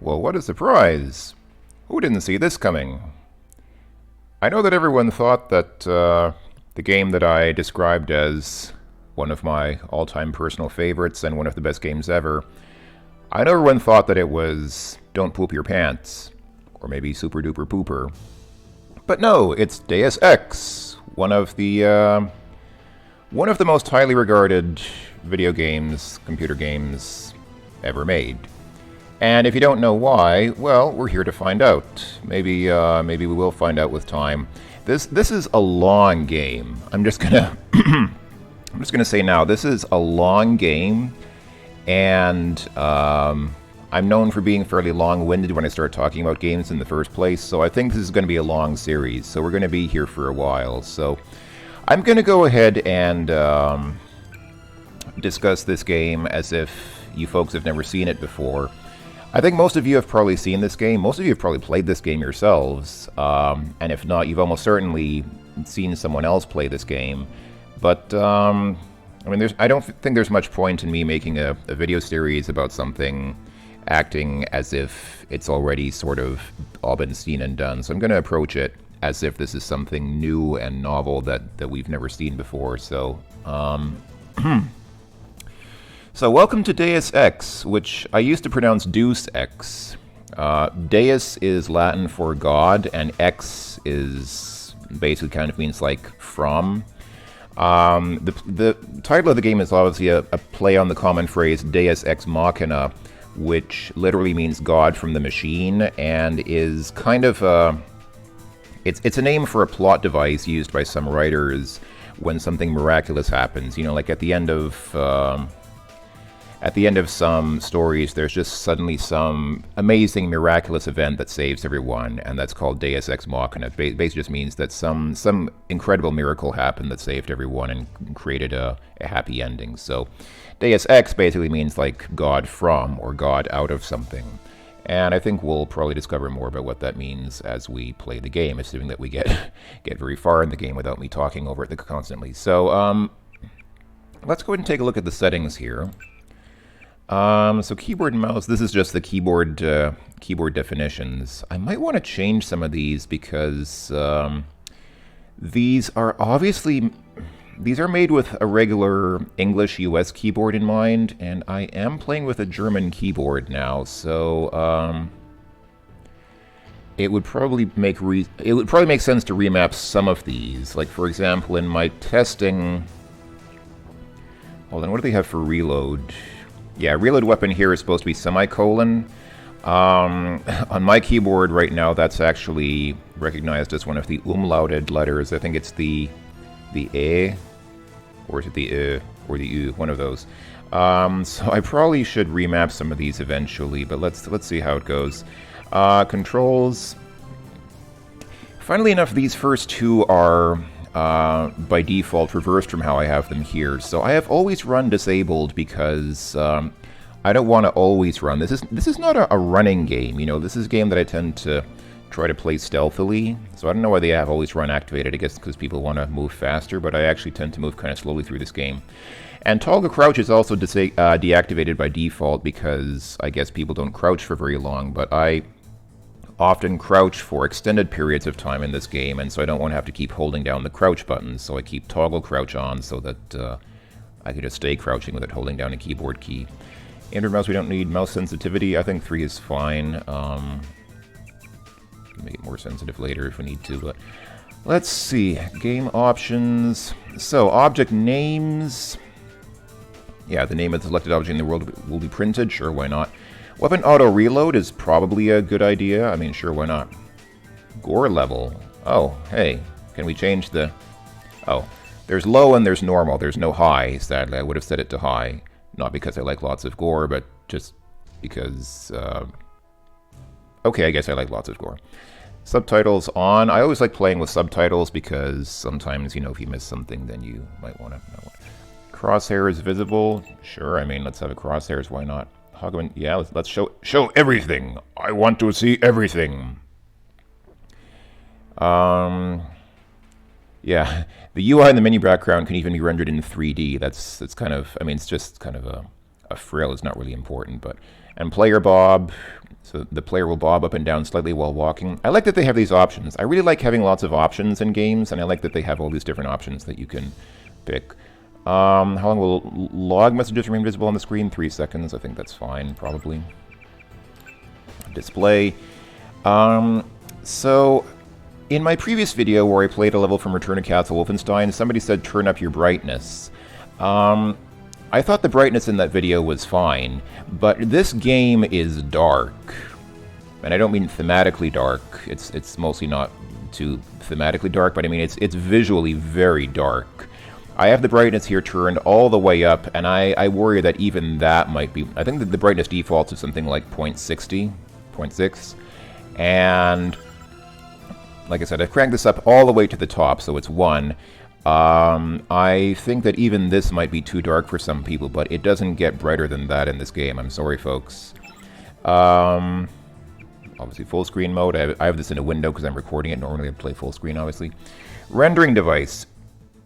Well, what a surprise! Who didn't see this coming? I know that everyone thought that the game that I described as one of my all-time personal favorites and one of the best games ever, I know everyone thought that it was Don't Poop Your Pants, or maybe Super Duper Pooper. But no, it's Deus Ex, one of the most highly regarded video games, computer games ever made. And if you don't know why, well, we're here to find out. Maybe we will find out with time. This is a long game. I'm just gonna say now, this is a long game, and I'm known for being fairly long-winded when I start talking about games in the first place. So I think this is going to be a long series. So we're going to be here for a while. So I'm going to go ahead and discuss this game as if you folks have never seen it before. I think most of you have probably seen this game. Most of you have probably played this game yourselves. And if not, you've almost certainly seen someone else play this game. But, I mean, I don't think there's much point in me making a video series about something acting as if it's already sort of all been seen and done. So I'm going to approach it as if this is something new and novel that we've never seen before. So, So welcome to Deus Ex, which I used to pronounce Deus Ex. Deus is Latin for God, and Ex is basically kind of means like from. The title of the game is obviously a play on the common phrase Deus Ex Machina, which literally means God from the machine, and is kind of it's a name for a plot device used by some writers when something miraculous happens. You know, like at the end of some stories, there's just suddenly some amazing, miraculous event that saves everyone, and that's called Deus Ex Machina. It basically just means that some incredible miracle happened that saved everyone and created a happy ending. So Deus Ex basically means like God from, or God out of something. And I think we'll probably discover more about what that means as we play the game, assuming that we get very far in the game without me talking over it constantly. So let's go ahead and take a look at the settings here. So keyboard and mouse, this is just the keyboard definitions. I might want to change some of these because these are made with a regular English US keyboard in mind, and I am playing with a German keyboard now, so it would probably make sense to remap some of these. Like, for example, in my testing, hold on, what do they have for reload? Yeah, reload weapon here is supposed to be semicolon. On my keyboard right now, that's actually recognized as one of the umlauted letters. I think it's the E, or is it the or the U, one of those. So I probably should remap some of these eventually, but let's see how it goes. Controls. Funnily enough, these first two are by default reversed from how I have them here. So I have always run disabled because I don't want to always run. This is not a running game, you know. This is a game that I tend to try to play stealthily. So I don't know why they have always run activated. I guess because people want to move faster, but I actually tend to move kind of slowly through this game. And toggle crouch is also deactivated by default because I guess people don't crouch for very long, but I often crouch for extended periods of time in this game, and so I don't want to have to keep holding down the crouch button, so I keep toggle crouch on so that I can just stay crouching without holding down a keyboard key. Inward mouse, we don't need mouse sensitivity. I think 3 is fine. Make it more sensitive later if we need to, but let's see. Game options. So, object names. Yeah, the name of the selected object in the world will be printed. Sure, why not? Weapon auto reload is probably a good idea. I mean, sure, why not? Gore level. Oh, hey, can we change the... Oh, there's low and there's normal. There's no high, sadly. I would have set it to high. Not because I like lots of gore, but just because... Okay, I guess I like lots of gore. Subtitles on. I always like playing with subtitles because sometimes, you know, if you miss something, then you might want to know. Crosshair is visible. Sure, I mean, let's have a crosshairs. Why not? Yeah, let's show everything. I want to see everything. Yeah, the UI in the menu background can even be rendered in 3D. That's kind of, I mean, it's just kind of a frill. It's not really important, but... And player Bob, So the player will bob up and down slightly while walking. I like that they have these options. I really like having lots of options in games, and I like that they have all these different options that you can pick. How long will log messages remain visible on the screen? 3 seconds. I think that's fine, probably. Display. So, in my previous video where I played a level from Return to Castle Wolfenstein, somebody said turn up your brightness. I thought the brightness in that video was fine, but this game is dark. And I don't mean thematically dark. It's mostly not too thematically dark, but I mean it's visually very dark. I have the brightness here turned all the way up, and I worry that even that might be... I think that the brightness defaults to something like 0.60, 0.6, and like I said, I've cranked this up all the way to the top, so it's 1. I think that even this might be too dark for some people, but it doesn't get brighter than that in this game. I'm sorry, folks. Obviously, full screen mode. I have this in a window because I'm recording it. Normally, I play full screen, obviously. Rendering device.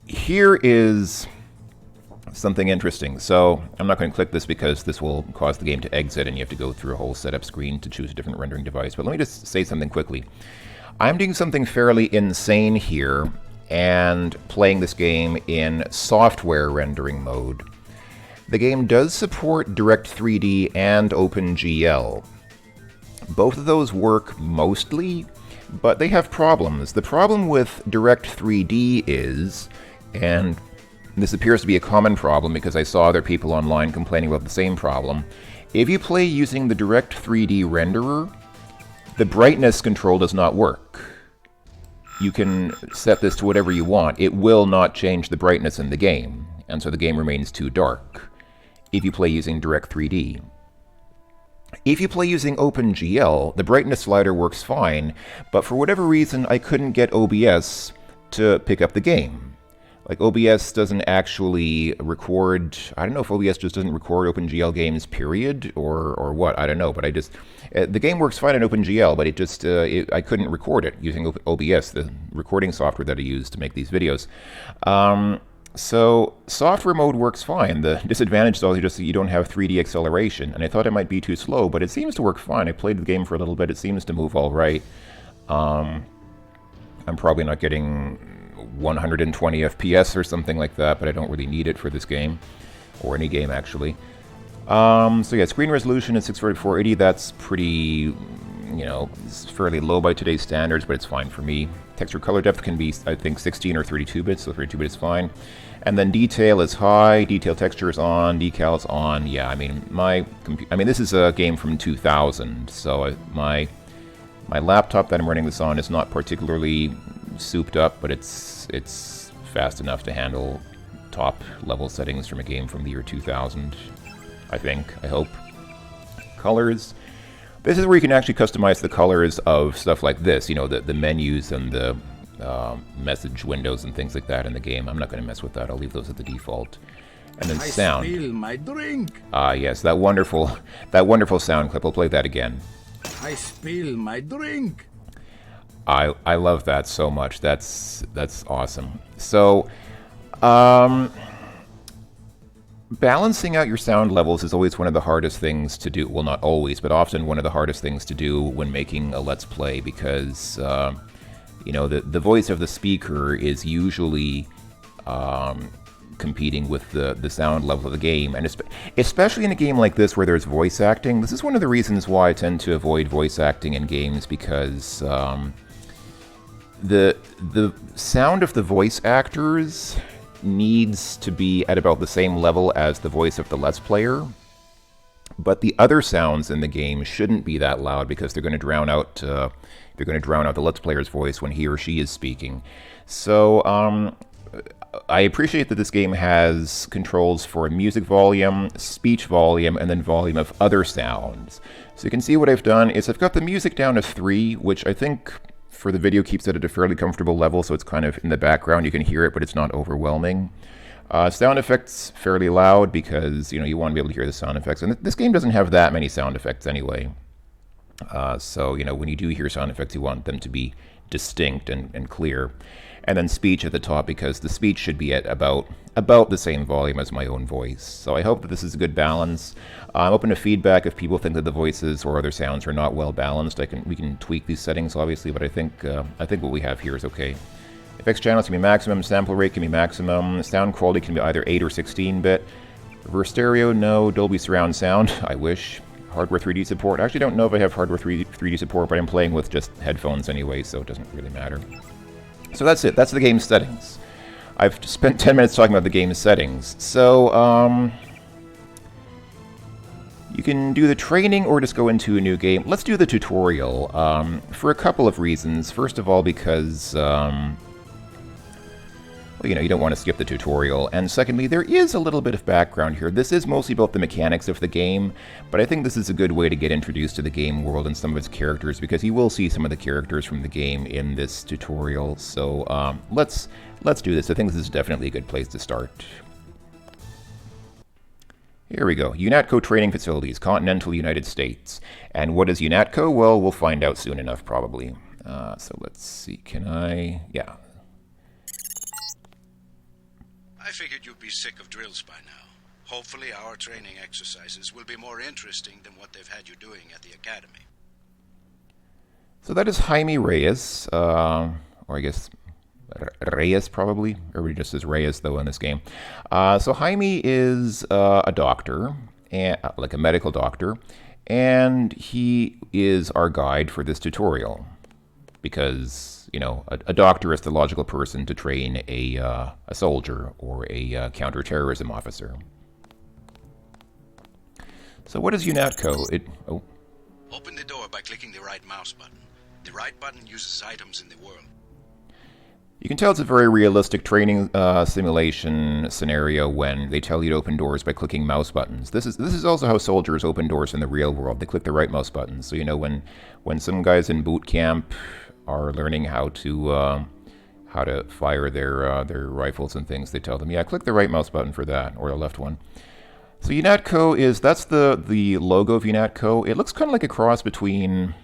Here is something interesting. So, I'm not going to click this because this will cause the game to exit, and you have to go through a whole setup screen to choose a different rendering device. But let me just say something quickly. I'm doing something fairly insane here, and playing this game in software rendering mode. The game does support Direct3D and OpenGL. Both of those work mostly, but they have problems. The problem with Direct3D is, and this appears to be a common problem because I saw other people online complaining about the same problem, if you play using the Direct3D renderer, the brightness control does not work. You can set this to whatever you want. It will not change the brightness in the game, and so the game remains too dark if you play using Direct3D. If you play using OpenGL, the brightness slider works fine, but for whatever reason I couldn't get OBS to pick up the game. Like, OBS doesn't actually record... I don't know if OBS just doesn't record OpenGL games, period, or what, I don't know, but I just... the game works fine in OpenGL, but it just... I couldn't record it using OBS, the recording software that I use to make these videos. So, software mode works fine. The disadvantage is also just that you don't have 3D acceleration, and I thought it might be too slow, but it seems to work fine. I played the game for a little bit, it seems to move all right. I'm probably not getting 120 FPS or something like that, but I don't really need it for this game, or any game actually. So yeah, screen resolution is 640 480. That's pretty, you know, it's fairly low by today's standards, but it's fine for me. Texture color depth can be, I think, 16 or 32 bits, so 32 bits is fine. And then detail is high, detail texture is on, decal is on. Yeah, I mean, this is a game from 2000, so my laptop that I'm running this on is not particularly souped up, but it's fast enough to handle top level settings from a game from the year 2000, I think, I hope. Colors. This is where you can actually customize the colors of stuff like this, you know, the menus and the message windows and things like that in the game. I'm not going to mess with that. I'll leave those at the default. And then sound. I spill my drink. Yes, that wonderful sound clip. I'll play that again. I spill my drink. I love that so much. That's awesome. So, balancing out your sound levels is always one of the hardest things to do. Well, not always, but often one of the hardest things to do when making a Let's Play, because you know, the voice of the speaker is usually competing with the sound level of the game, and especially in a game like this where there's voice acting. This is one of the reasons why I tend to avoid voice acting in games, because the sound of the voice actors needs to be at about the same level as the voice of the Let's Player, but the other sounds in the game shouldn't be that loud because they're going to drown out the Let's Player's voice when he or she is speaking. So I appreciate that this game has controls for music volume, speech volume, and then volume of other sounds. So you can see what I've done is I've got the music down to 3, which I think for the video keeps it at a fairly comfortable level, so it's kind of in the background. You can hear it, but it's not overwhelming. Sound effects fairly loud because, you know, you want to be able to hear the sound effects. And this game doesn't have that many sound effects anyway. So, you know, when you do hear sound effects, you want them to be distinct and clear. And then speech at the top, because the speech should be at about the same volume as my own voice. So I hope that this is a good balance. I'm open to feedback if people think that the voices or other sounds are not well balanced. We can tweak these settings, obviously, but I think what we have here is okay. FX channels can be maximum, sample rate can be maximum, sound quality can be either 8 or 16-bit. Reverse stereo, no. Dolby surround sound, I wish. Hardware 3D support, I actually don't know if I have hardware 3D support, but I'm playing with just headphones anyway, so it doesn't really matter. So that's it, that's the game settings. I've spent 10 minutes talking about the game settings. So, you can do the training or just go into a new game. Let's do the tutorial, for a couple of reasons. First of all, because, well, you know, you don't want to skip the tutorial. And secondly, there is a little bit of background here. This is mostly about the mechanics of the game, but I think this is a good way to get introduced to the game world and some of its characters, because you will see some of the characters from the game in this tutorial. So let's do this. I think this is definitely a good place to start. Here we go. UNATCO Training Facilities, Continental United States. And what is UNATCO? Well, we'll find out soon enough, probably. So let's see. Can I... Yeah. I figured you'd be sick of drills by now. Hopefully our training exercises will be more interesting than what they've had you doing at the academy. So that is Jaime Reyes, or I guess Reyes probably. Everybody just says Reyes though in this game. So Jaime is a doctor, like a medical doctor, and he is our guide for this tutorial because, you know, a doctor is the logical person to train a soldier or a counterterrorism officer. So what is UNATCO? Open the door by clicking the right mouse button. The right button uses items in the world. You can tell it's a very realistic training simulation scenario when they tell you to open doors by clicking mouse buttons. This is also how soldiers open doors in the real world. They click the right mouse button. So, you know, when some guys in boot camp are learning how to fire their rifles and things, they tell them, yeah, click the right mouse button for that, or the left one. So UNATCO that's the logo of UNATCO. It looks kind of like a cross between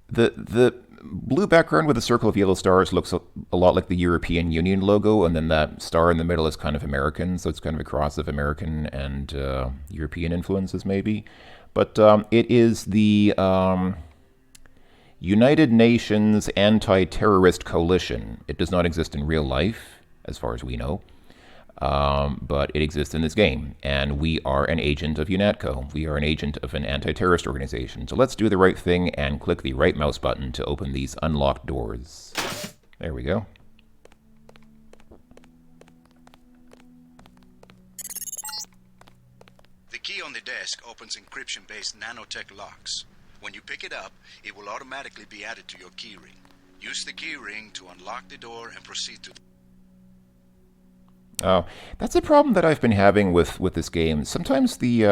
the blue background with a circle of yellow stars looks a lot like the European Union logo, and then that star in the middle is kind of American, so it's kind of a cross of American and European influences maybe. But it is the United Nations Anti-Terrorist Coalition. It does not exist in real life, as far as we know, but it exists in this game, and we are an agent of UNATCO. We are an agent of an anti-terrorist organization. So let's do the right thing and click the right mouse button to open these unlocked doors. There we go. The key on the desk opens encryption-based nanotech locks. When you pick it up, it will automatically be added to your keyring. Use the keyring to unlock the door and proceed to... Oh, that's a problem that I've been having with this game. Sometimes the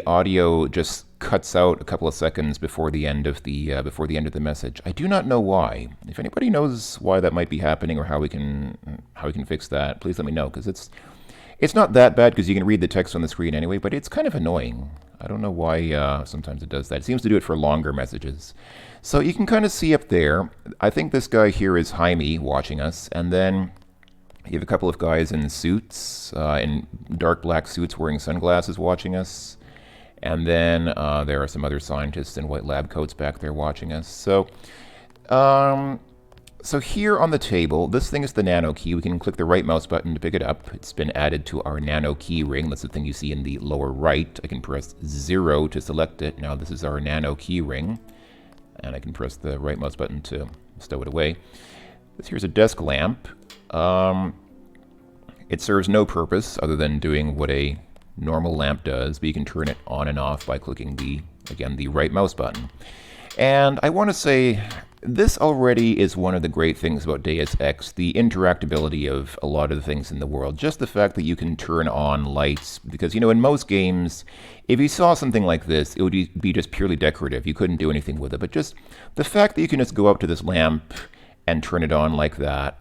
audio just cuts out a couple of seconds before the end of the message. I do not know why. If anybody knows why that might be happening or how we can fix that, please let me know, because it's not that bad because you can read the text on the screen anyway, but it's kind of annoying. I don't know why sometimes it does that. It seems to do it for longer messages. So you can kind of see up there, I think this guy here is Jaime watching us, and then you have a couple of guys in suits, in dark black suits wearing sunglasses watching us. And then there are some other scientists in white lab coats back there watching us. So, so here on the table, this thing is the Nano Key. We can click the right mouse button to pick it up. It's been added to our Nano Key ring. That's the thing you see in the lower right. I can press 0 to select it. Now this is our Nano Key ring. And I can press the right mouse button to stow it away. This here's a desk lamp. It serves no purpose other than doing what a normal lamp does, but you can turn it on and off by clicking the right mouse button. And I want to say, this already is one of the great things about Deus Ex, the interactability of a lot of the things in the world. Just the fact that you can turn on lights, because, you know, in most games, if you saw something like this, it would be just purely decorative. You couldn't do anything with it. But just the fact that you can just go up to this lamp and turn it on like that,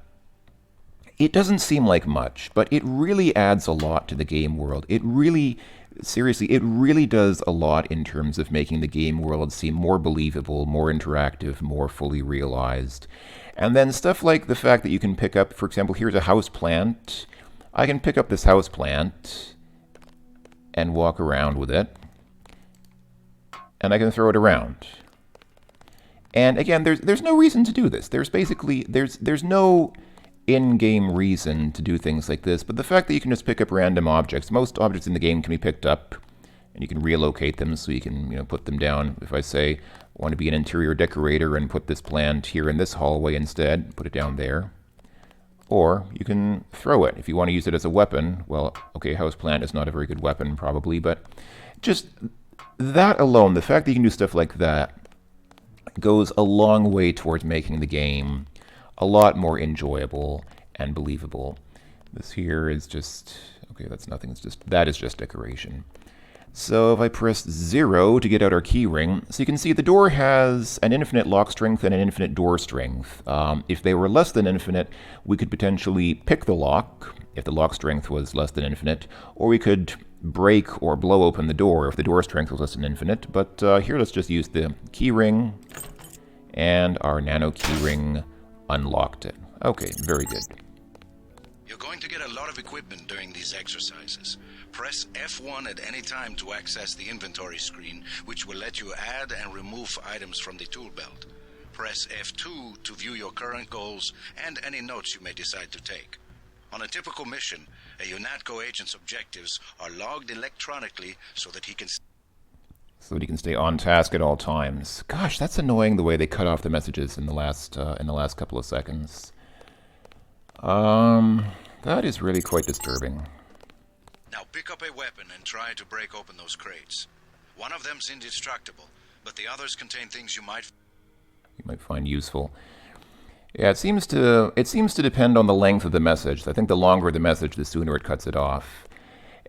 it doesn't seem like much, but it really adds a lot to the game world. It really seriously, it really does a lot in terms of making the game world seem more believable, more interactive, more fully realized. And then stuff like the fact that you can pick up, for example, here's a house plant. I can pick up this house plant and walk around with it. And I can throw it around. And again, there's no reason to do this. There's no in-game reason to do things like this, but the fact that you can just pick up random objects, most objects in the game can be picked up, and you can relocate them so you can put them down. If I say I want to be an interior decorator and put this plant here in this hallway instead, put it down there. Or you can throw it if you want to use it as a weapon. Well, okay, houseplant is not a very good weapon probably, but just that alone, the fact that you can do stuff like that, goes a long way towards making the game a lot more enjoyable and believable. This here is just, okay, that's nothing, that is just decoration. So if I press 0 to get out our keyring, so you can see the door has an infinite lock strength and an infinite door strength. If they were less than infinite, we could potentially pick the lock, if the lock strength was less than infinite, or we could break or blow open the door if the door strength was less than infinite. But here let's just use the keyring, and our Nano Keyring unlocked it. Okay, very good. You're going to get a lot of equipment during these exercises. Press F1 at any time to access the inventory screen, which will let you add and remove items from the tool belt. Press F2 to view your current goals and any notes you may decide to take. On a typical mission, a UNATCO agent's objectives are logged electronically so that he can stay on task at all times. Gosh, that's annoying the way they cut off the messages in the last couple of seconds. That is really quite disturbing. Now pick up a weapon and try to break open those crates. One of them's indestructible, but the others contain things you might find useful. Yeah, it seems to depend on the length of the message. I think the longer the message, the sooner it cuts it off.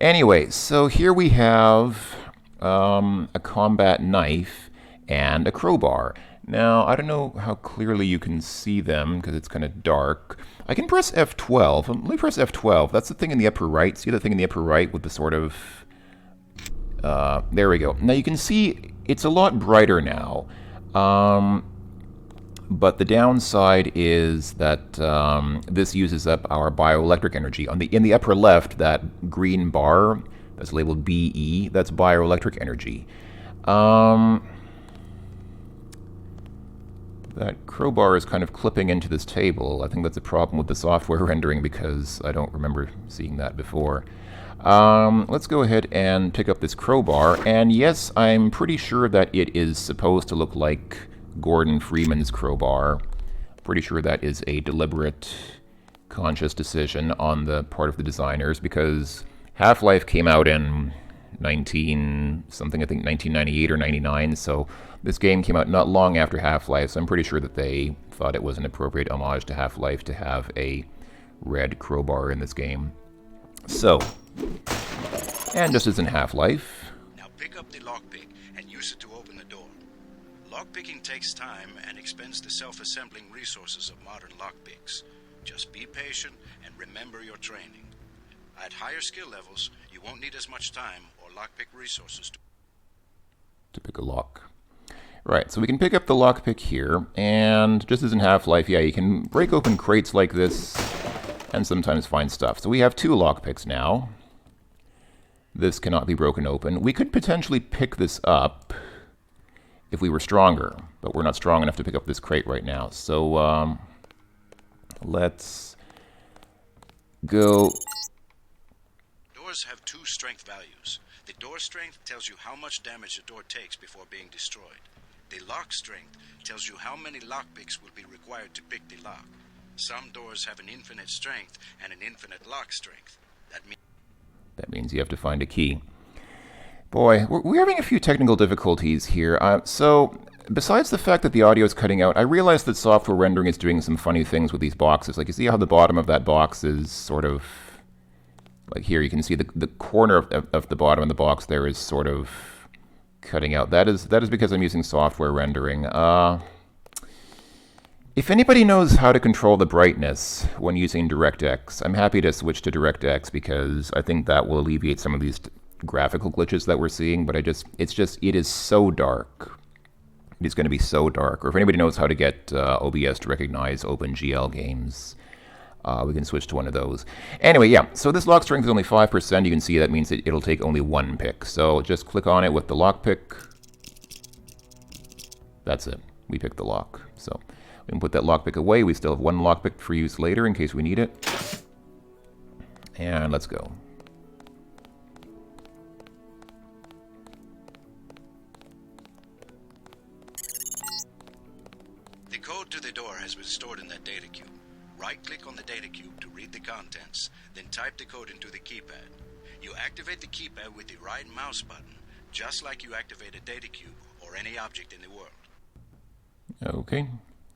Anyway, so here we have a combat knife and a crowbar. Now, I don't know how clearly you can see them because it's kind of dark. I can press F12. Let me press F12. That's the thing in the upper right. See the thing in the upper right with the sort of... there we go. Now you can see it's a lot brighter now. But the downside is that this uses up our bioelectric energy. In the upper left, that green bar that's labeled BE, that's bioelectric energy. That crowbar is kind of clipping into this table. I think that's a problem with the software rendering because I don't remember seeing that before. Let's go ahead and pick up this crowbar. And yes, I'm pretty sure that it is supposed to look like Gordon Freeman's crowbar. Pretty sure that is a deliberate, conscious decision on the part of the designers because Half-Life came out in I think 1998 or 99, so this game came out not long after Half-Life, so I'm pretty sure that they thought it was an appropriate homage to Half-Life to have a red crowbar in this game. So, and just as in Half-Life... Now pick up the lockpick and use it to open the door. Lockpicking takes time and expends the self-assembling resources of modern lockpicks. Just be patient and remember your training. At higher skill levels, you won't need as much time or lockpick resources to pick a lock. Right, so we can pick up the lockpick here, and just as in Half-Life, yeah, you can break open crates like this and sometimes find stuff. So we have 2 lockpicks now. This cannot be broken open. We could potentially pick this up if we were stronger, but we're not strong enough to pick up this crate right now. So let's go... Doors have 2 strength values. The door strength tells you how much damage a door takes before being destroyed. The lock strength tells you how many lockpicks will be required to pick the lock. Some doors have an infinite strength and an infinite lock strength. That means you have to find a key. Boy, we're having a few technical difficulties here. So, besides the fact that the audio is cutting out, I realize that software rendering is doing some funny things with these boxes. Like, you see how the bottom of that box is sort of... Like here, you can see the corner of the bottom of the box there is sort of cutting out. That is because I'm using software rendering. If anybody knows how to control the brightness when using DirectX, I'm happy to switch to DirectX because I think that will alleviate some of these graphical glitches that we're seeing, but it is so dark. It is going to be so dark. Or if anybody knows how to get OBS to recognize OpenGL games, we can switch to one of those. Anyway, yeah, so this lock strength is only 5%. You can see that means it'll take only one pick. So just click on it with the lock pick. That's it. We picked the lock. So we can put that lock pick away. We still have one lock pick for use later in case we need it. And let's go. The code to the door has been stored in that data cube. Right-click on the data cube to read the contents, then type the code into the keypad. You activate the keypad with the right mouse button, just like you activate a data cube or any object in the world. Okay,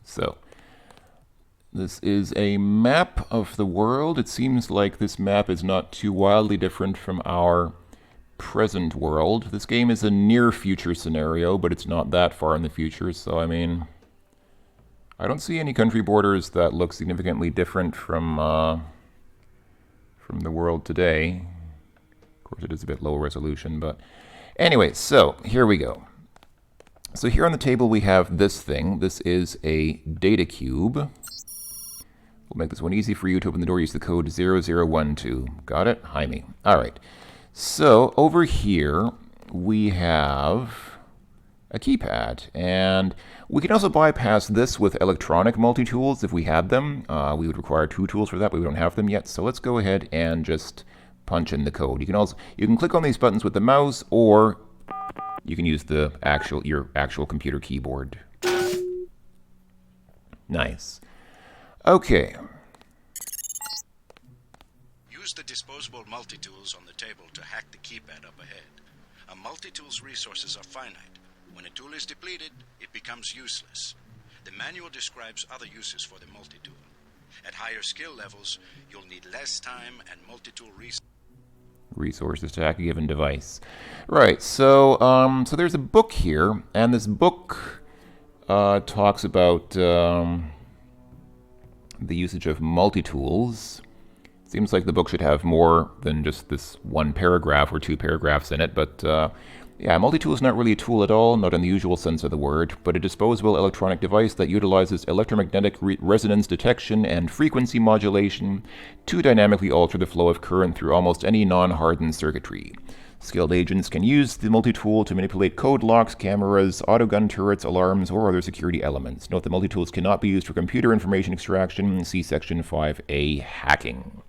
so this is a map of the world. It seems like this map is not too wildly different from our present world. This game is a near future scenario, but it's not that far in the future, so I mean, I don't see any country borders that look significantly different from the world today. Of course, it is a bit low resolution, but anyway, so here we go. So here on the table we have this thing. This is a data cube. We'll make this one easy for you. To open the door, use the code 0012. Got it? Hi me. All right. So over here we have a keypad, and we can also bypass this with electronic multi-tools if we had them. We would require 2 tools for that, but we don't have them yet. So let's go ahead and just punch in the code. You can click on these buttons with the mouse, or you can use the your actual computer keyboard. Nice. Okay. Use the disposable multi-tools on the table to hack the keypad up ahead. A multi-tool's resources are finite. When a tool is depleted, it becomes useless. The manual describes other uses for the multi-tool. At higher skill levels, you'll need less time and multi-tool resources to hack a given device. Right, so so there's a book here, and this book talks about the usage of multi-tools. Seems like the book should have more than just this one paragraph or 2 paragraphs in it, but yeah, multi-tool is not really a tool at all, not in the usual sense of the word, but a disposable electronic device that utilizes electromagnetic resonance detection and frequency modulation to dynamically alter the flow of current through almost any non-hardened circuitry. Skilled agents can use the multi-tool to manipulate code locks, cameras, autogun turrets, alarms, or other security elements. Note that multi-tools cannot be used for computer information extraction. See Section 5A, Hacking.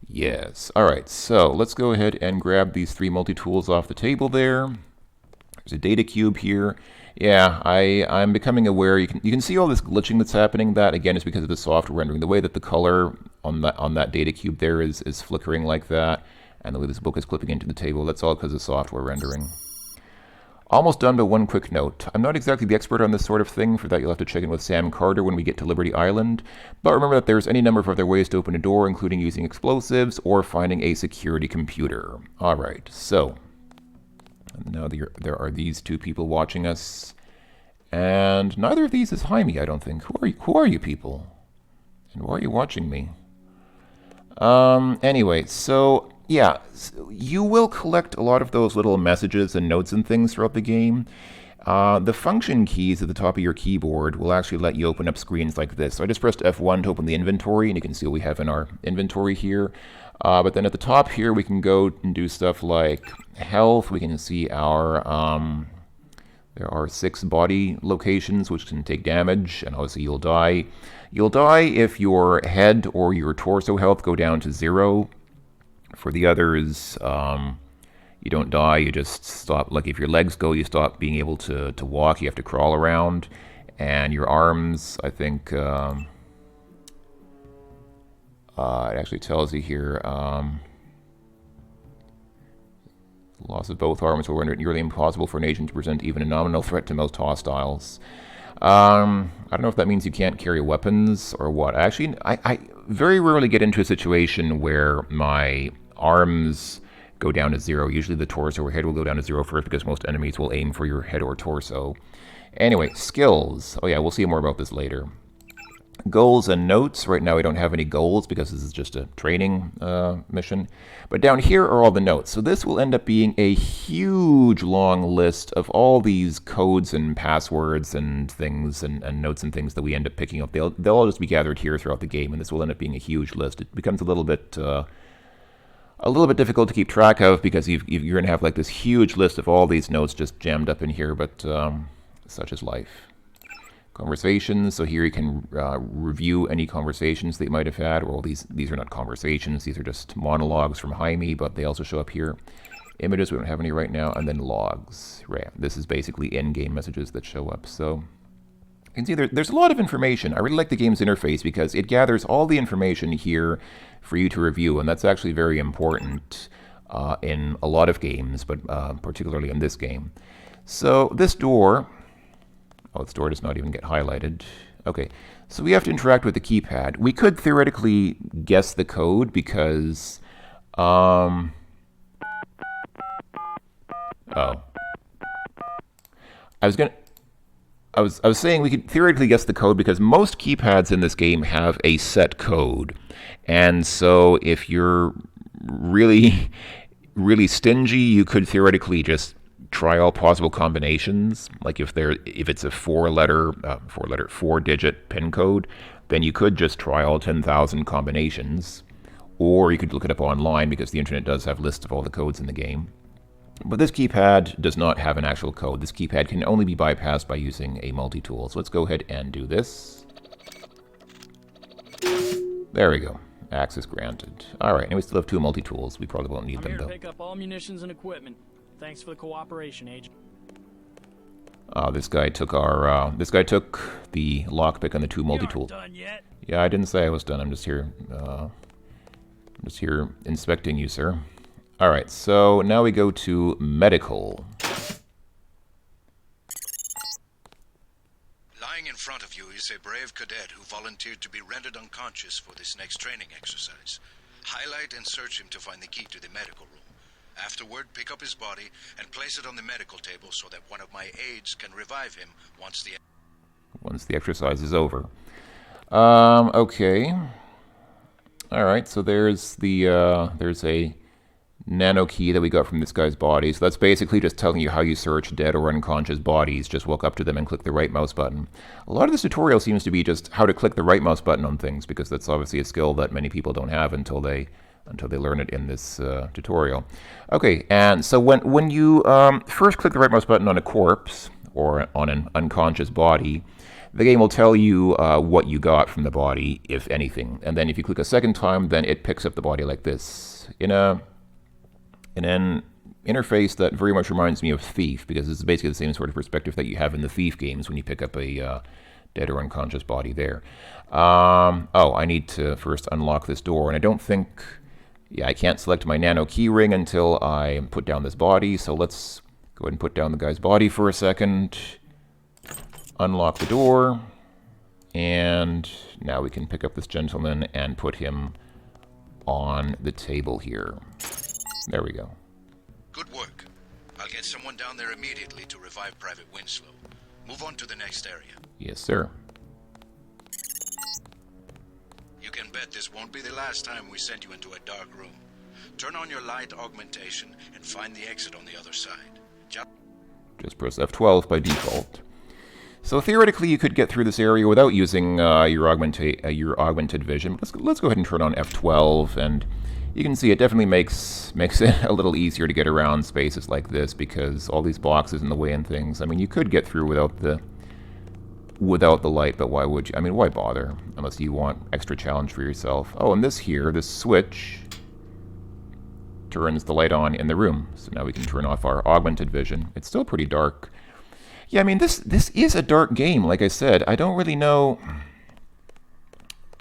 Yes. All right, so let's go ahead and grab these 3 multi-tools off the table there. There's a data cube here. Yeah, I'm becoming aware. You can see all this glitching that's happening. That, again, is because of the software rendering. The way that the color on that data cube there is flickering like that, and the way this book is clipping into the table, that's all because of software rendering. Almost done, but one quick note. I'm not exactly the expert on this sort of thing. For that, you'll have to check in with Sam Carter when we get to Liberty Island. But remember that there's any number of other ways to open a door, including using explosives or finding a security computer. All right, so now there are these 2 people watching us, and neither of these is Jaime, I don't think. Who are you people? And why are you watching me? Anyway, so yeah, you will collect a lot of those little messages and notes and things throughout the game. The function keys at the top of your keyboard will actually let you open up screens like this. So I just pressed F1 to open the inventory, and you can see what we have in our inventory here. But then at the top here, we can go and do stuff like health. We can see our, there are 6 body locations which can take damage, and obviously you'll die. You'll die if your head or your torso health go down to 0. For the others, you don't die, you just stop. Like if your legs go, you stop being able to walk, you have to crawl around. And your arms, I think, it actually tells you here, loss of both arms will render it nearly impossible for an agent to present even a nominal threat to most hostiles. I don't know if that means you can't carry weapons or what. Actually, I very rarely get into a situation where my arms go down to 0. Usually the torso or head will go down to 0 first because most enemies will aim for your head or torso. Anyway, skills. Oh yeah, we'll see more about this later. Goals and notes. Right now we don't have any goals because this is just a training mission. But down here are all the notes. So this will end up being a huge long list of all these codes and passwords and things and notes and things that we end up picking up. They'll all just be gathered here throughout the game, and this will end up being a huge list. It becomes a little bit difficult to keep track of because you're going to have like this huge list of all these notes just jammed up in here, but such is life. Conversations, so here you can review any conversations that you might have had. Well, these are not conversations, these are just monologues from Jaime, but they also show up here. Images, we don't have any right now, and then logs. Right, this is basically in-game messages that show up. So you can see there's a lot of information. I really like the game's interface because it gathers all the information here for you to review, and that's actually very important in a lot of games, but particularly in this game. So this door, oh, this door does not even get highlighted. Okay, so we have to interact with the keypad. We could theoretically guess the code because, oh. I was saying we could theoretically guess the code because most keypads in this game have a set code. And so if you're really, really stingy, you could theoretically just try all possible combinations. Like if it's a four-digit PIN code, then you could just try all 10,000 combinations, or you could look it up online because the internet does have lists of all the codes in the game. But this keypad does not have an actual code. This keypad can only be bypassed by using a multi-tool. So let's go ahead and do this. There we go. Access granted. All right, and we still have 2 multi-tools. We probably won't need them though. I'm here to pick up all munitions and equipment. Thanks for the cooperation, Agent. This guy took our. This guy took the lockpick on the 2 multi-tools. Done yet? Yeah, I didn't say I was done. I'm just here. Inspecting you, sir. All right. So now we go to medical. Lying in front of you is a brave cadet who volunteered to be rendered unconscious for this next training exercise. Highlight and search him to find the key to the medical room. Afterward, pick up his body and place it on the medical table so that one of my aides can revive him once the exercise is over. Okay. All right. So there's a Nano Key that we got from this guy's body. So that's basically just telling you how you search dead or unconscious bodies. Just walk up to them and click the right mouse button. A lot of this tutorial seems to be just how to click the right mouse button on things, because that's obviously a skill that many people don't have until they learn it in this tutorial. Okay, and so when you first click the right mouse button on a corpse or on an unconscious body, the game will tell you what you got from the body, if anything. And then if you click a second time, then it picks up the body like this in an interface that very much reminds me of Thief, because it's basically the same sort of perspective that you have in the Thief games when you pick up a dead or unconscious body there. Oh, I need to first unlock this door, and I don't think... Yeah, I can't select my Nano Key ring until I put down this body, so let's go ahead and put down the guy's body for a second. Unlock the door, and now we can pick up this gentleman and put him on the table here. There we go. Good work. I'll get someone down there immediately to revive Private Winslow. Move on to the next area. Yes, sir. You can bet this won't be the last time we send you into a dark room. Turn on your light augmentation and find the exit on the other side. Just press F12 by default. So theoretically, you could get through this area without using your augmented vision. Let's go ahead and turn on F12, and you can see it definitely makes it a little easier to get around spaces like this, because all these boxes in the way and things. I mean, you could get through without the light, but why would you? I mean, why bother unless you want extra challenge for yourself? Oh, and this switch turns the light on in the room, so now we can turn off our augmented vision. It's still pretty dark. Yeah, I mean, this is a dark game, like I said. I don't really know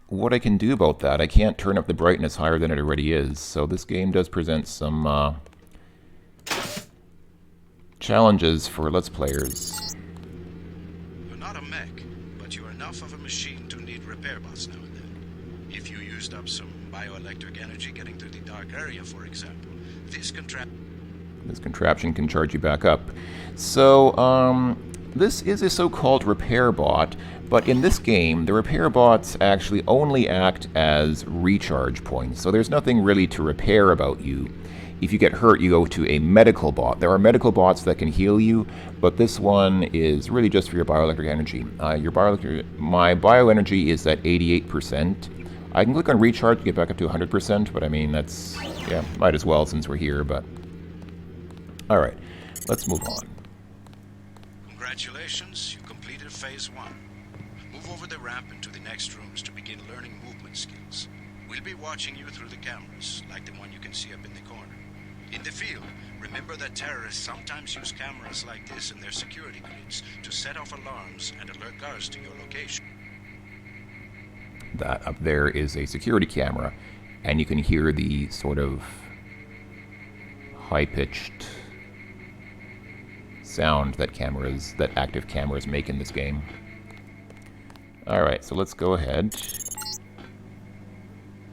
what I can do about that. I can't turn up the brightness higher than it already is, so this game does present some challenges for Let's Players. You're not a mech, but you're enough of a machine to need repair bots now and then. If you used up some bioelectric energy getting through the dark area, for example, this contraption can charge you back up. So, this is a so-called repair bot, but in this game, the repair bots actually only act as recharge points, so there's nothing really to repair about you. If you get hurt, you go to a medical bot. There are medical bots that can heal you, but this one is really just for your bioelectric energy. My bioenergy is at 88%. I can click on recharge to get back up to 100%, but I mean, that's, yeah, might as well since we're here, but... Alright, let's move on. Congratulations, you completed phase 1. Move over the ramp into the next rooms to begin learning movement skills. We'll be watching you through the cameras, like the one you can see up in the corner. In the field, remember that terrorists sometimes use cameras like this in their security grids to set off alarms and alert guards to your location. That up there is a security camera, and you can hear the sort of high-pitched sound that active cameras make in this game. Alright, so let's go ahead.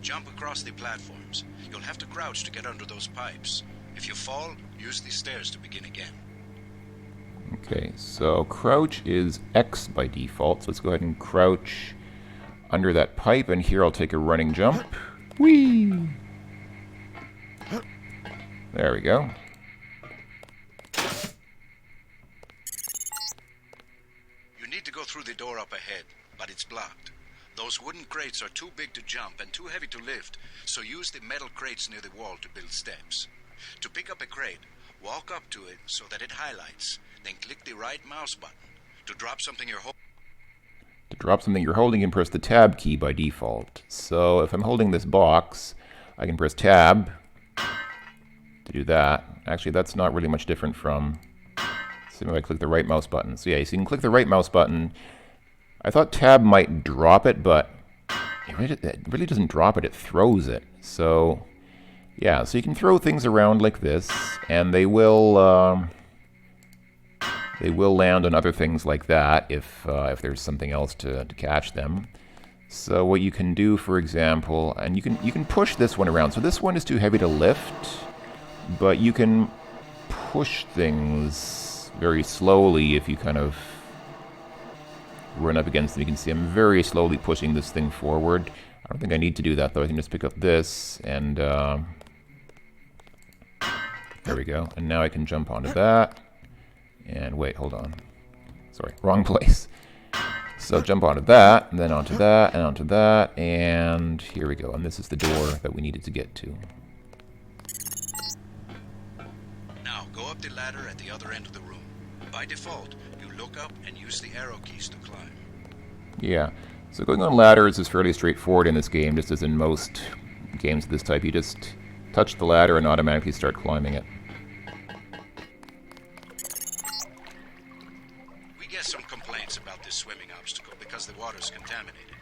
Jump across the platforms. You'll have to crouch to get under those pipes. If you fall, use these stairs to begin again. Okay, so crouch is X by default, so let's go ahead and crouch under that pipe, and here I'll take a running jump. Whee! There we go. You need to go through the door up ahead, but it's blocked. Those wooden crates are too big to jump and too heavy to lift, so use the metal crates near the wall to build steps. To pick up a crate, walk up to it so that it highlights, then click the right mouse button. To drop something you're holding... To drop something you're holding, you can press the tab key by default. So if I'm holding this box, I can press tab to do that. Actually, that's not really much different from... So if I click the right mouse button. So yeah, so you can click the right mouse button. I thought tab might drop it, but it really doesn't drop it, it throws it. So yeah, so you can throw things around like this, and they will land on other things like that if there's something else to catch them. So what you can do, for example, and you can push this one around. So this one is too heavy to lift, but you can push things very slowly if you kind of run up against them. You can see I'm very slowly pushing this thing forward. I don't think I need to do that, though. I can just pick up this, and there we go. And now I can jump onto that. And wait, hold on. Sorry, wrong place. So jump onto that, and then onto that, and onto that, and here we go. And this is the door that we needed to get to. Now, go up the ladder at the other end of the room. By default, you look up and use the arrow keys to climb. Yeah, so going on ladders is fairly straightforward in this game, just as in most games of this type. You just touch the ladder and automatically start climbing it. We get some complaints about this swimming obstacle because the water's contaminated.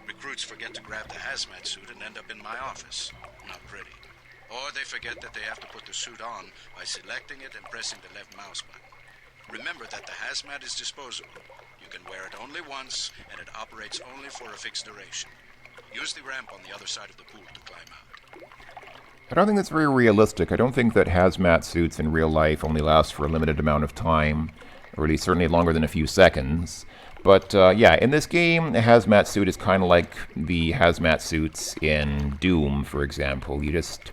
Recruits forget to grab the hazmat suit and end up in my office. Not pretty. Or they forget that they have to put the suit on by selecting it and pressing the left mouse button. Remember that the hazmat is disposable. You can wear it only once, and it operates only for a fixed duration. Use the ramp on the other side of the pool to climb out. I don't think that's very realistic. I don't think that hazmat suits in real life only last for a limited amount of time, or at least certainly longer than a few seconds. But yeah, in this game, a hazmat suit is kind of like the hazmat suits in Doom, for example. You just...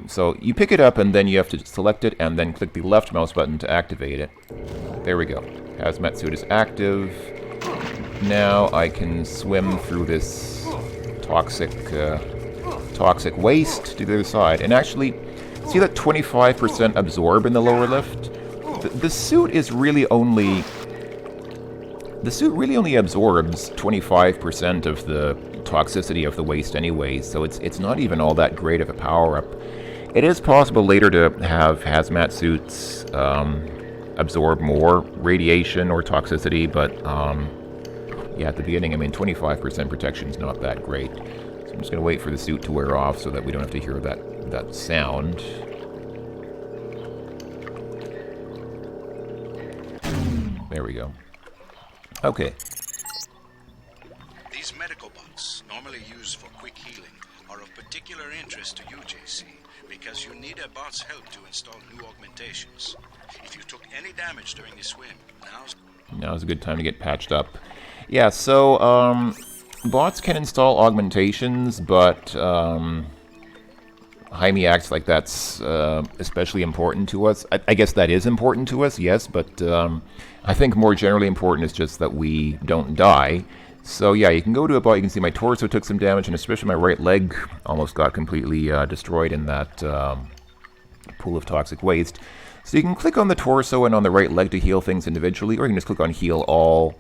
So you pick it up, and then you have to select it, and then click the left mouse button to activate it. There we go. Hazmat suit is active. Now I can swim through this toxic waste to the other side. And actually, see that 25% absorb in the lower lift? The suit is really only... The suit really only absorbs 25% of the toxicity of the waste anyway, so it's not even all that great of a power-up. It is possible later to have hazmat suits absorb more radiation or toxicity, but yeah, at the beginning, I mean, 25% protection is not that great. So I'm just going to wait for the suit to wear off so that we don't have to hear that sound. There we go. Okay. These medical bots, normally used for quick healing, are of particular interest to you, JC, because you need a bot's help to install new augmentations. If you took any damage during the swim, now's a good time to get patched up. Yeah, so bots can install augmentations, but Jaime acts like that's especially important to us. I guess that is important to us, yes, but I think more generally important is just that we don't die. So yeah, you can go to a bot, you can see my torso took some damage, and especially my right leg almost got completely destroyed in that pool of toxic waste. So you can click on the torso and on the right leg to heal things individually, or you can just click on heal all,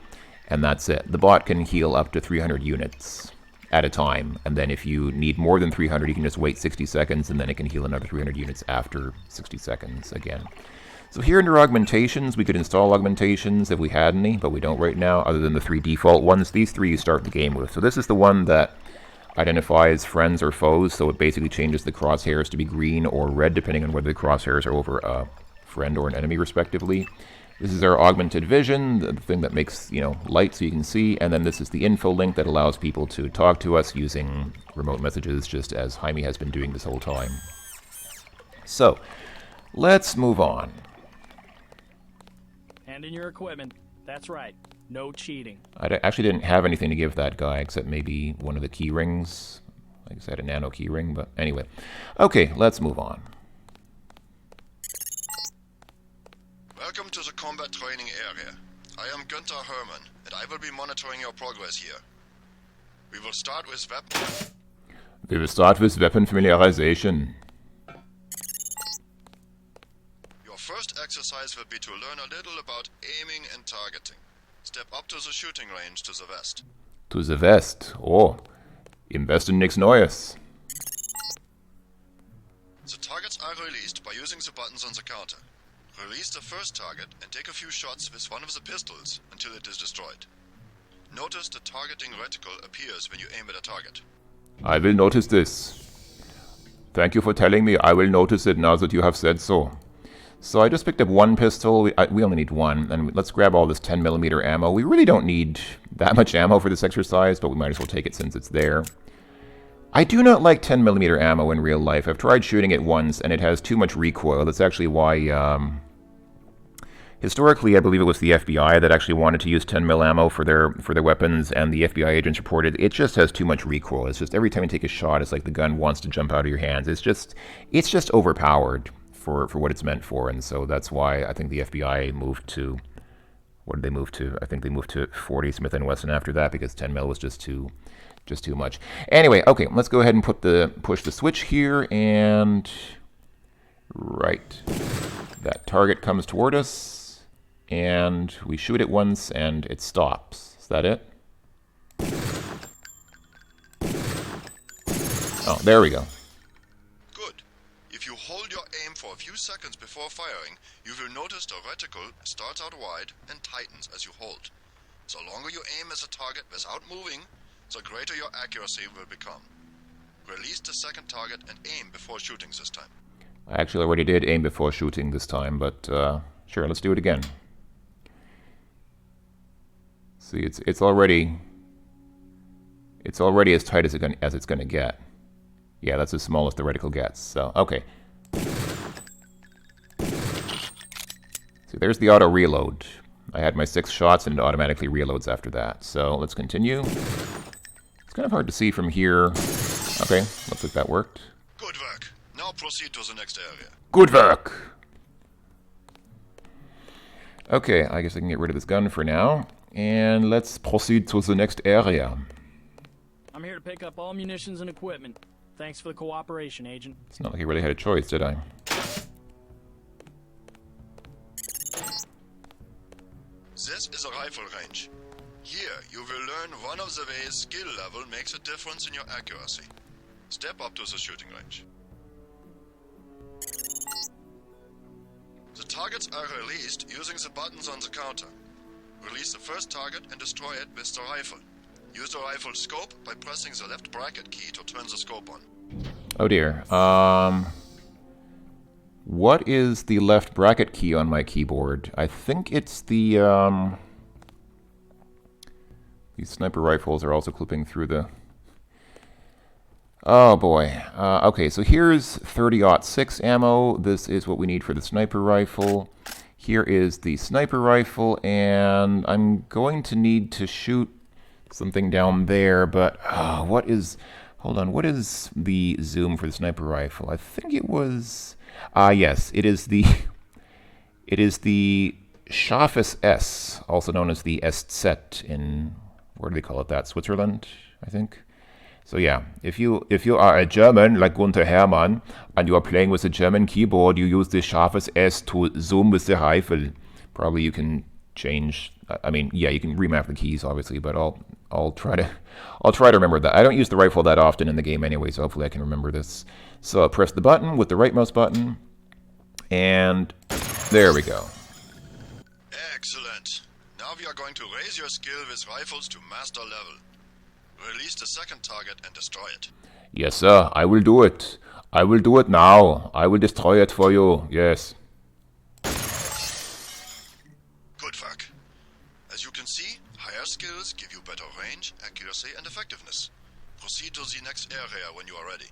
and that's it. The bot can heal up to 300 units at a time, and then if you need more than 300, you can just wait 60 seconds, and then it can heal another 300 units after 60 seconds again. So here under Augmentations, we could install Augmentations if we had any, but we don't right now, other than the 3 default ones. These 3 you start the game with. So this is the one that identifies friends or foes, so it basically changes the crosshairs to be green or red, depending on whether the crosshairs are over a friend or an enemy, respectively. This is our augmented vision, the thing that makes, light so you can see, and then this is the info link that allows people to talk to us using remote messages, just as Jaime has been doing this whole time. So, let's move on. Hand in your equipment. That's right. No cheating. I actually didn't have anything to give that guy except maybe one of the key rings. Like I said, a nano key ring, but anyway. Okay, let's move on. Welcome to the combat training area. I am Günther Hermann, and I will be monitoring your progress here. We will start with weapon familiarization. Your first exercise will be to learn a little about aiming and targeting. Step up to the shooting range to the west. To the west? Oh, im Westen nichts Neues. The targets are released by using the buttons on the counter. Release the first target and take a few shots with one of the pistols until it is destroyed. Notice the targeting reticle appears when you aim at a target. I will notice this. Thank you for telling me. I will notice it now that you have said so. So I just picked up one pistol. We only need one. And let's grab all this 10mm ammo. We really don't need that much ammo for this exercise, but we might as well take it since it's there. I do not like 10mm ammo in real life. I've tried shooting it once, and it has too much recoil. That's actually why, historically, I believe it was the FBI that actually wanted to use 10mm ammo for their weapons, and the FBI agents reported it just has too much recoil. It's just every time you take a shot, it's like the gun wants to jump out of your hands. It's just overpowered for what it's meant for, and so that's why I think the FBI moved to, what did they move to? I think they moved to 40 Smith & Wesson after that, because 10mm was just too much. Anyway, okay, let's go ahead and push the switch here, and right, that target comes toward us, and we shoot it once, and it stops. Is that it? Oh, there we go. Good. If you hold your aim for a few seconds before firing, you will notice the reticle starts out wide and tightens as you hold. The longer you aim as a target without moving, the greater your accuracy will become. Release the second target and aim before shooting this time. I actually already did aim before shooting this time, but sure, let's do it again. See, it's already as tight as it's gonna get. Yeah, that's as small as the reticle gets. So okay. See, there's the auto reload. I had my 6 shots and it automatically reloads after that. So let's continue. It's kind of hard to see from here. Okay, looks like that worked. Good work. Now proceed to the next area. Good work! Okay, I guess I can get rid of this gun for now. And let's proceed to the next area. I'm here to pick up all munitions and equipment. Thanks for the cooperation, Agent. It's not like I really had a choice, did I? This is a rifle range. Here, you will learn one of the ways skill level makes a difference in your accuracy. Step up to the shooting range. The targets are released using the buttons on the counter. Release the first target and destroy it with the rifle. Use the rifle scope by pressing the left bracket key to turn the scope on. Oh dear. What is the left bracket key on my keyboard? I think it's the, these sniper rifles are also clipping through the... Oh boy. Okay, so here's 30-06 ammo. This is what we need for the sniper rifle. Here is the sniper rifle, and I'm going to need to shoot something down there, but what is... Hold on, what is the zoom for the sniper rifle? I think it was... yes, it is the... It is the Scharfes S, also known as the SZ in... Where do they call it that? Switzerland, I think? So yeah, if you are a German like Gunther Hermann and you are playing with a German keyboard, you use the Scharfes S to zoom with the rifle. Probably you can change. I mean, yeah, you can remap the keys obviously, but I'll try to remember that. I don't use the rifle that often in the game anyway, so hopefully I can remember this. So I'll press the button with the right mouse button, and there we go. Excellent. Now we are going to raise your skill with rifles to master level. Release the second target and destroy it. Yes, sir. I will do it. I will do it now. I will destroy it for you. Yes. Good work. As you can see, higher skills give you better range, accuracy, and effectiveness. Proceed to the next area when you are ready.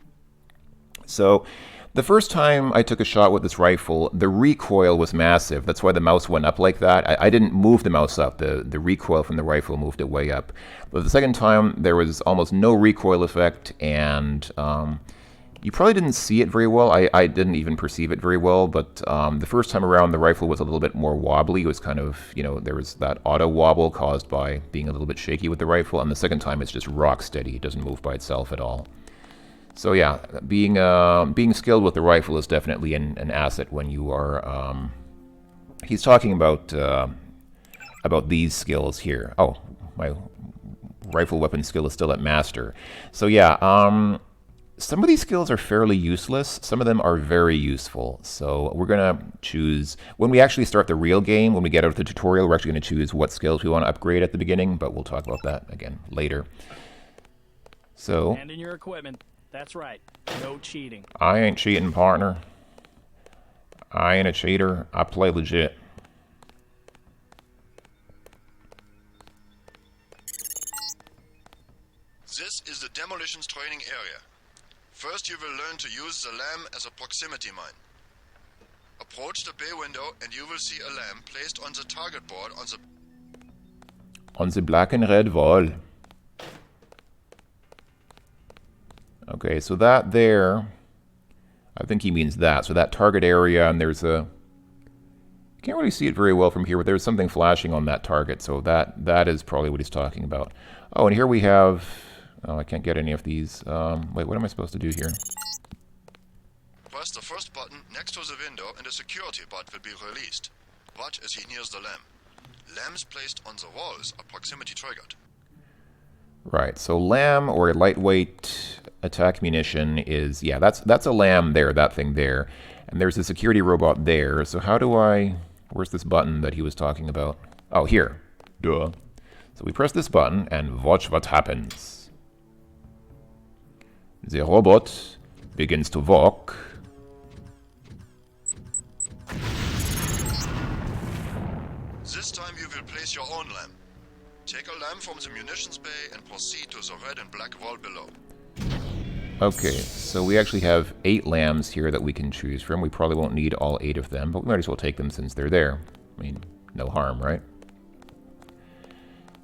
So, the first time I took a shot with this rifle, the recoil was massive. That's why the mouse went up like that. I didn't move the mouse up. The recoil from the rifle moved it way up. But the second time, there was almost no recoil effect, and you probably didn't see it very well. I didn't even perceive it very well, but the first time around, the rifle was a little bit more wobbly. It was kind of, you know, there was that auto wobble caused by being a little bit shaky with the rifle, and the second time, it's just rock steady. It doesn't move by itself at all. So yeah, being skilled with the rifle is definitely an asset when you are. He's talking about these skills here. Oh, my rifle weapon skill is still at master. So yeah, some of these skills are fairly useless. Some of them are very useful. So we're gonna choose when we actually start the real game. When we get out of the tutorial, we're actually gonna choose what skills we want to upgrade at the beginning. But we'll talk about that again later. So. And in your equipment. That's right. No cheating. I ain't cheating, partner. I ain't a cheater. I play legit. This is the Demolitions training area. First you will learn to use the lamp as a proximity mine. Approach the bay window and you will see a lamp placed on the target board on the black and red wall. Okay, so that there, I think he means that. So that target area, and there's a, you can't really see it very well from here, but there's something flashing on that target. So that is probably what he's talking about. Oh, and here we have, oh, I can't get any of these. Wait, what am I supposed to do here? Press the first button next to the window and a security bot will be released. Watch as he nears the lamp. Lamps placed on the walls are proximity triggered. Right, so LAM, or a lightweight attack munition, is, yeah, that's a LAM there, that thing there. And there's a security robot there, so how do I, where's this button that he was talking about? Oh, here. Duh. So we press this button, and watch what happens. The robot begins to walk. This time you will place your own lamp. Take a lamp from the munitions bay and proceed to the red and black wall below. Okay, so we actually have 8 lambs here that we can choose from. We probably won't need all 8 of them, but we might as well take them since they're there. I mean, no harm, right?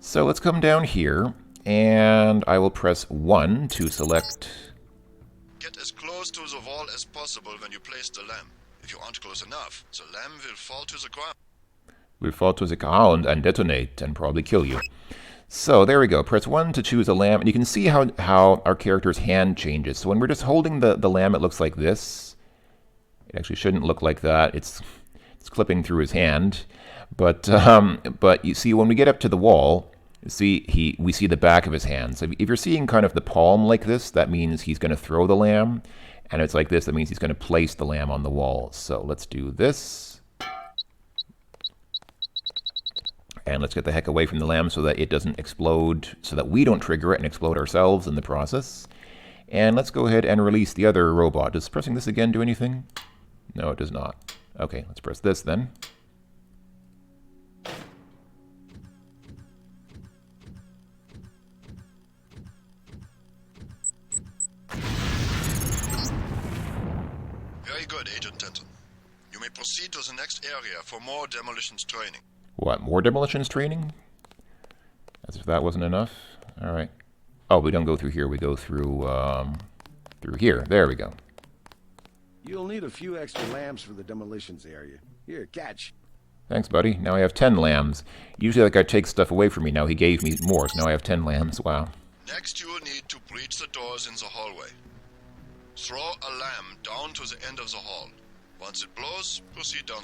So let's come down here, and I will press 1 to select. Get as close to the wall as possible when you place the lamp. If you aren't close enough, the lamp will fall to the ground. Will fall to the ground and detonate and probably kill you. So there we go. Press 1 to choose a lamp, and you can see how our character's hand changes. So when we're just holding the lamp, it looks like this. It actually shouldn't look like that. It's clipping through his hand. But you see, when we get up to the wall, we see the back of his hand. So if you're seeing kind of the palm like this, that means he's going to throw the lamp. And it's like this, that means he's going to place the lamp on the wall. So let's do this. And let's get the heck away from the lamp so that it doesn't explode, so that we don't trigger it and explode ourselves in the process. And let's go ahead and release the other robot. Does pressing this again do anything? No, it does not. Okay, let's press this then. next area for more demolitions training. What, more demolitions training? As if that wasn't enough. Alright. Oh, we don't go through here. We go through here. There we go. You'll need a few extra lambs for the demolitions area. Here, catch. Thanks, buddy. Now I have 10 lambs. Usually that guy takes stuff away from me. Now he gave me more, so now I have 10 lambs. Wow. Next, you will need to breach the doors in the hallway. Throw a lamb down to the end of the hall. Once it blows, proceed down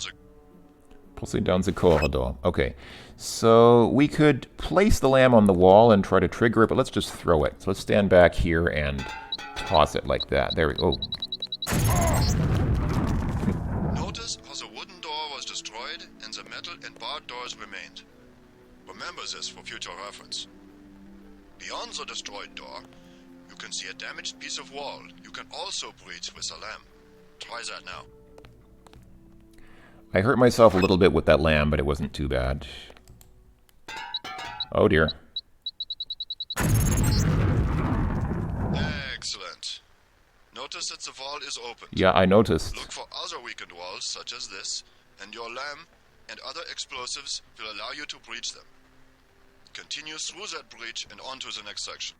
the corridor. Okay. So we could place the lamb on the wall and try to trigger it, but let's just throw it. So let's stand back here and toss it like that. There we go. Notice how the wooden door was destroyed and the metal and barred doors remained. Remember this for future reference. Beyond the destroyed door, you can see a damaged piece of wall. You can also breach with a lamb. Try that now. I hurt myself a little bit with that lamb, but it wasn't too bad. Oh dear. Excellent. Notice that the wall is open. Yeah, I noticed. Look for other weakened walls, such as this, and your lamb and other explosives will allow you to breach them. Continue through that breach and on to the next section.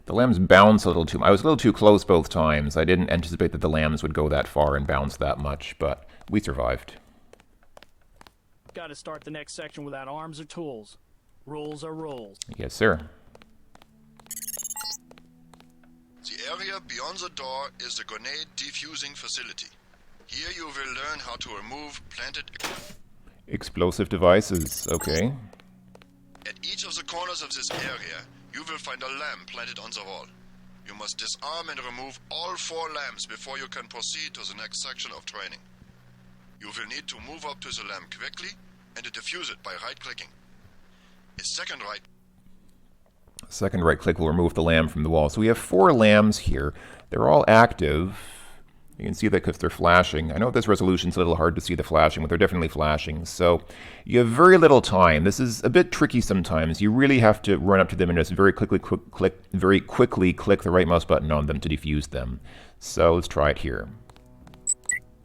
The lambs bounce a little too much. I was a little too close both times. I didn't anticipate that the lambs would go that far and bounce that much, but we survived. Got to start the next section without arms or tools. Rules are rules. Yes, sir. The area beyond the door is the grenade defusing facility. Here you will learn how to remove planted explosive devices. Okay. At each of the corners of this area, you will find a lamp planted on the wall. You must disarm and remove all 4 lamps before you can proceed to the next section of training. You will need to move up to the lamp quickly and to defuse it by right-clicking. A second right click will remove the lamp from the wall. So we have 4 lamps here. They're all active. You can see that because they're flashing. I know this resolution's a little hard to see the flashing, but they're definitely flashing. So you have very little time. This is a bit tricky sometimes. You really have to run up to them and just very quickly click the right mouse button on them to defuse them. So let's try it here.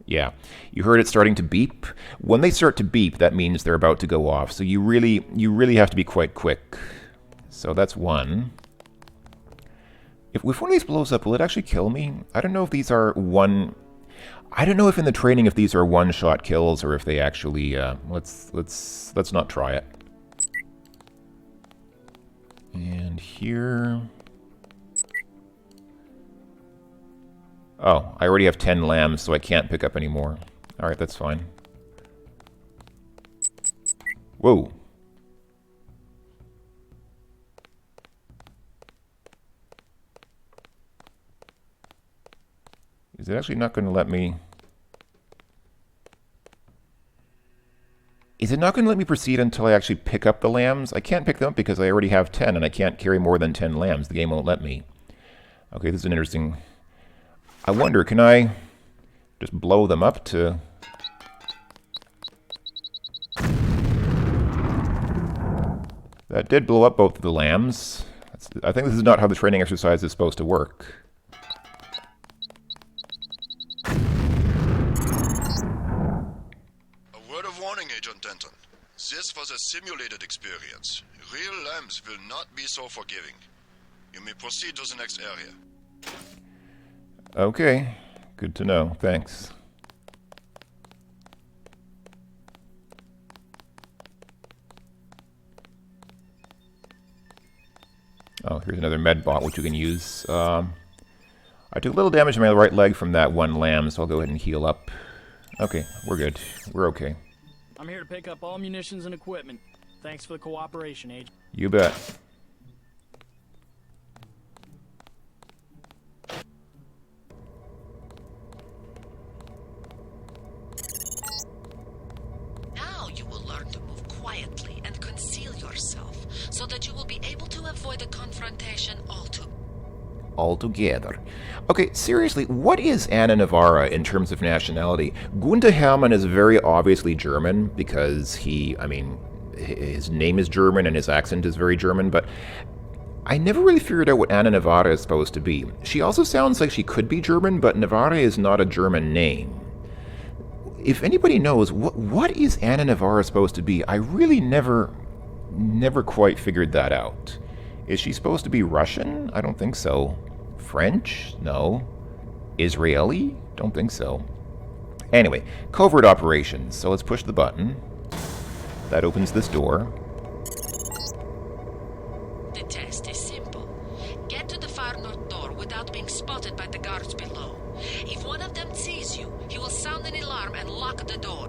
Yeah, you heard it starting to beep. When they start to beep, that means they're about to go off. So you really have to be quite quick. So that's one. If one of these blows up, will it actually kill me? I don't know if these are I don't know if in the training if these are one-shot kills or if they actually. Let's not try it. And here. Oh, I already have 10 lambs, so I can't pick up any more. All right, that's fine. Whoa. Is it actually not going to let me... Is it not going to let me proceed until I actually pick up the lambs? I can't pick them up because I already have 10, and I can't carry more than 10 lambs. The game won't let me. Okay, this is an interesting... I wonder, can I just blow them up to... That did blow up both of the lambs. I think this is not how the training exercise is supposed to work. This was a simulated experience. Real lambs will not be so forgiving. You may proceed to the next area. Okay. Good to know. Thanks. Oh, here's another med bot which you can use. I took a little damage to my right leg from that one lamb, so I'll go ahead and heal up. Okay, we're good. We're okay. I'm here to pick up all munitions and equipment. Thanks for the cooperation, Agent. You bet. Now you will learn to move quietly and conceal yourself so that you will be able to avoid the confrontation altogether. Okay, seriously, what is Anna Navarra in terms of nationality? Gunther Hermann is very obviously German because his name is German and his accent is very German, but I never really figured out what Anna Navarra is supposed to be. She also sounds like she could be German, but Navarra is not a German name. if anybody knows, what is Anna Navarra supposed to be? I really never quite figured that out. Is she supposed to be Russian? I don't think so. French? No. Israeli? Don't think so. Anyway, Covert Operations. So let's push the button. That opens this door. The test is simple. Get to the far north door without being spotted by the guards below. If one of them sees you, he will sound an alarm and lock the door.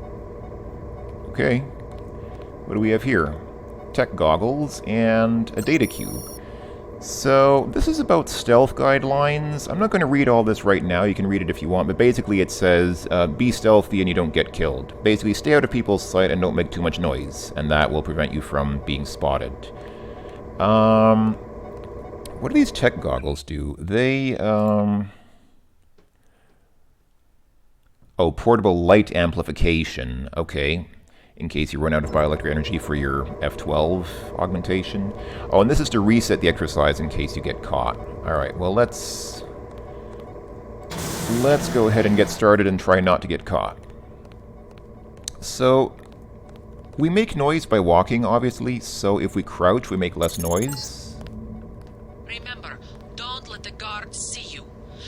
Okay. What do we have here? Tech goggles and a data cube. So, this is about stealth guidelines. I'm not going to read all this right now. You can read it if you want, but basically it says, be stealthy and you don't get killed. Basically, stay out of people's sight and don't make too much noise, and that will prevent you from being spotted. What do these tech goggles do? They, oh, portable light amplification. Okay. In case you run out of bioelectric energy for your F12 augmentation. Oh, and this is to reset the exercise in case you get caught. Alright, well let's go ahead and get started and try not to get caught. So, we make noise by walking, obviously, so if we crouch, we make less noise. Remember, don't let the guards see you.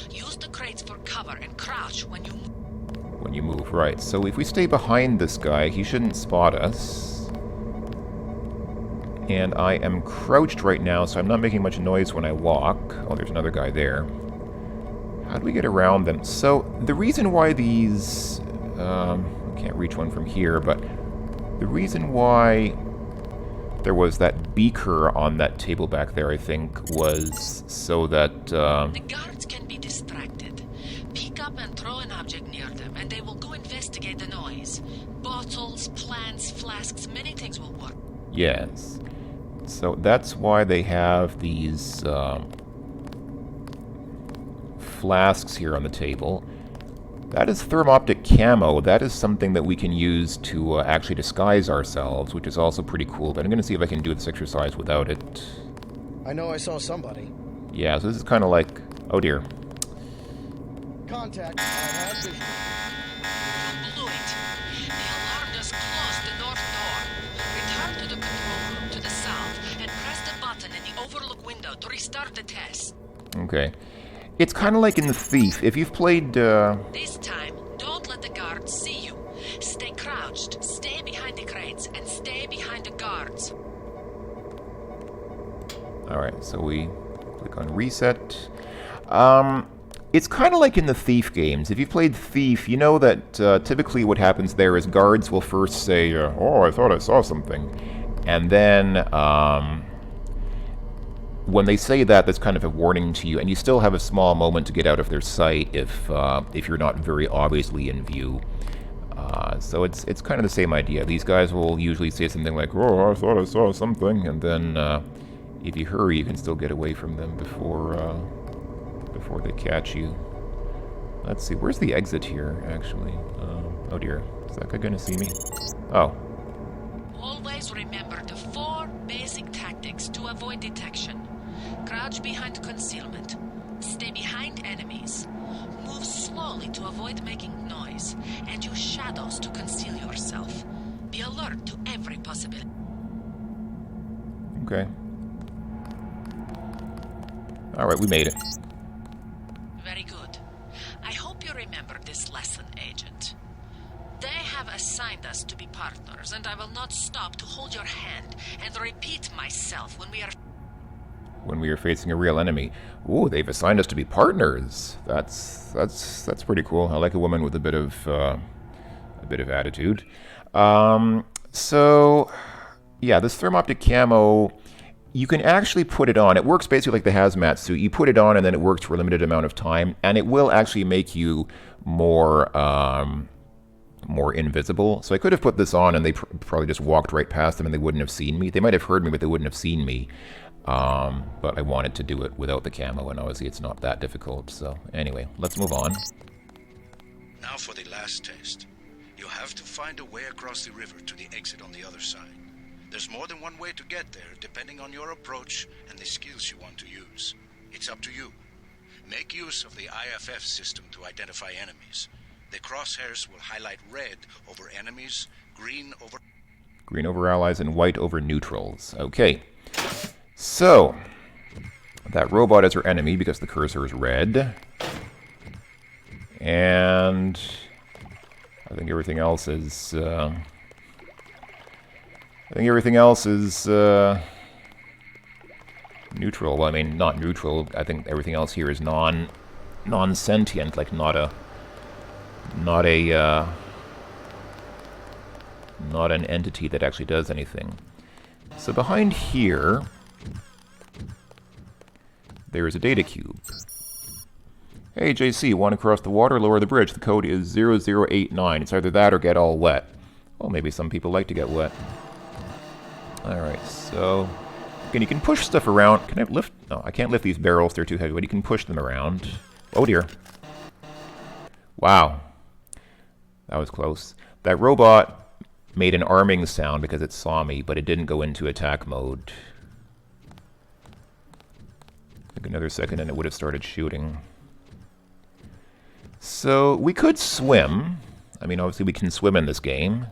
Use the crates for cover and crouch when you move. When you move, right. So if we stay behind this guy, he shouldn't spot us. And I am crouched right now, so I'm not making much noise when I walk. Oh, there's another guy there. How do we get around them? So the reason why these... I can't reach one from here, but the reason why there was that beaker on that table back there, I think, was so that... The guards can be distracted. Pick up and throw an object near them, and they will go investigate the noise. Bottles, plants, flasks, many things will work. Yes. So that's why they have these flasks here on the table. That is thermoptic camo. That is something that we can use to actually disguise ourselves, which is also pretty cool. But I'm going to see if I can do this exercise without it. I know I saw somebody. Yeah, so this is kind of like... Oh dear. Contact. I have vision. You blew it. The alarm just closed the north door. Return to the control room to the south and press the button in the overlook window to restart the test. Okay. It's kind of like in The Thief. If you've played... This time, don't let the guards see you. Stay crouched, stay behind the crates, and stay behind the guards. Alright, so we click on reset. It's kind of like in the Thief games. If you've played Thief, you know that typically what happens there is guards will first say, oh, I thought I saw something. And then when they say that, that's kind of a warning to you, and you still have a small moment to get out of their sight if you're not very obviously in view. So it's kind of the same idea. These guys will usually say something like, oh, I thought I saw something, and then if you hurry, you can still get away from them before they catch you. Let's see, where's the exit here, actually? Oh dear, is that guy gonna see me? Oh. Always remember the 4 basic tactics to avoid detection. Crouch behind concealment. Stay behind enemies. Move slowly to avoid making noise. And use shadows to conceal yourself. Be alert to every possibility. Okay. Alright, we made it. Very good. I hope you remember this lesson, Agent. They have assigned us to be partners, and I will not stop to hold your hand and repeat myself when we are facing a real enemy. Ooh, they've assigned us to be partners. That's pretty cool. I like a woman with a bit of attitude. So yeah, this thermoptic camo, you can actually put it on. It works basically like the Hazmat Suit. You put it on and then it works for a limited amount of time, and it will actually make you more invisible. So I could have put this on and they probably just walked right past them and they wouldn't have seen me. They might have heard me, but they wouldn't have seen me. But I wanted to do it without the camo, and obviously it's not that difficult. So anyway, let's move on. Now for the last test. You have to find a way across the river to the exit on the other side. There's more than one way to get there, depending on your approach and the skills you want to use. It's up to you. Make use of the IFF system to identify enemies. The crosshairs will highlight red over enemies, green over allies, and white over neutrals. Okay. So, that robot is our enemy because the cursor is red. And I think everything else is... neutral. Well, I mean, not neutral. I think everything else here is non-sentient, like not an entity that actually does anything. So behind here, there is a data cube. Hey, JC, want to cross the water, lower the bridge. The code is 0089. It's either that or get all wet. Well, maybe some people like to get wet. Alright, so... Again, you can push stuff around. Can I lift? No, I can't lift these barrels. They're too heavy, but you can push them around. Oh, dear. Wow. That was close. That robot made an arming sound because it saw me, but it didn't go into attack mode. Like another second and it would have started shooting. So, we could swim. I mean, obviously we can swim in this game.